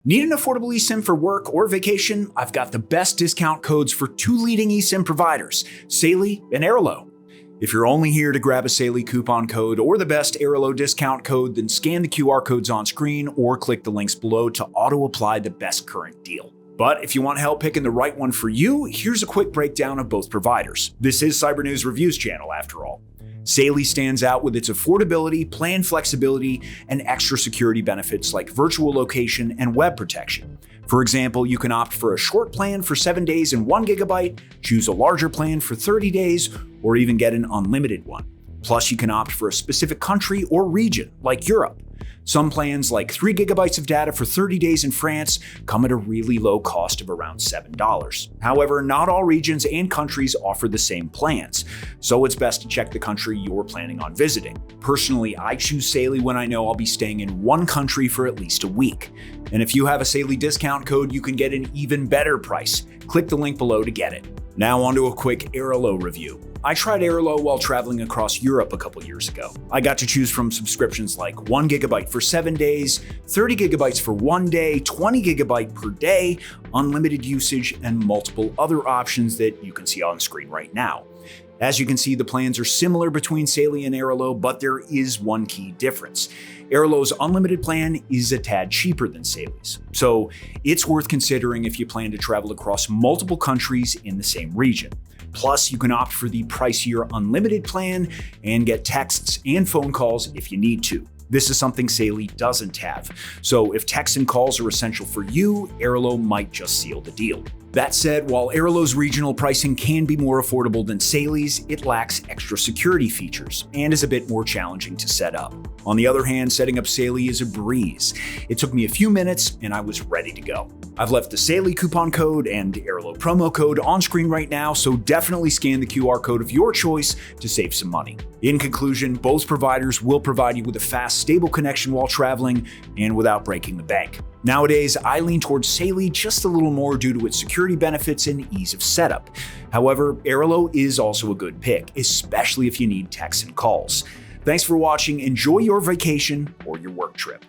Need an affordable eSIM for work or vacation? I've got the best discount codes for two leading eSIM providers, Saily and Airalo. If you're only here to grab a Saily coupon code or the best Airalo discount code, then scan the QR codes on screen or click the links below to auto-apply the best current deal. But if you want help picking the right one for you, here's a quick breakdown of both providers. This is Cyber News Reviews channel after all. Saily stands out with its affordability, plan flexibility, and extra security benefits like virtual location and web protection. For example, you can opt for a short plan for 7 days and 1 GB, choose a larger plan for 30 days, or even get an unlimited one. Plus, you can opt for a specific country or region, like Europe. Some plans, like 3 GB of data for 30 days in France, come at a really low cost of around $7. However, not all regions and countries offer the same plans, so it's best to check the country you're planning on visiting. Personally, I choose Saily when I know I'll be staying in one country for at least a week. And if you have a Saily discount code, you can get an even better price. Click the link below to get it. Now onto a quick Airalo review. I tried Airalo while traveling across Europe a couple years ago. I got to choose from subscriptions like 1 GB for 7 days, 30 GB for 1 day, 20 GB per day, unlimited usage, and multiple other options that you can see on screen right now. As you can see, the plans are similar between Saily and Airalo, but there is one key difference. Airalo's unlimited plan is a tad cheaper than Saily's, so it's worth considering if you plan to travel across multiple countries in the same region. Plus, you can opt for the pricier unlimited plan and get texts and phone calls if you need to. This is something Saily doesn't have, so if texts and calls are essential for you, Airalo might just seal the deal. That said, while Airalo's regional pricing can be more affordable than Saily's, it lacks extra security features and is a bit more challenging to set up. On the other hand, setting up Saily is a breeze. It took me a few minutes and I was ready to go. I've left the Saily coupon code and Airalo promo code on screen right now, so definitely scan the QR code of your choice to save some money. In conclusion, both providers will provide you with a fast, stable connection while traveling and without breaking the bank. Nowadays, I lean towards Saily just a little more due to its security benefits and ease of setup. However, Airalo is also a good pick, especially if you need texts and calls. Thanks for watching. Enjoy your vacation or your work trip.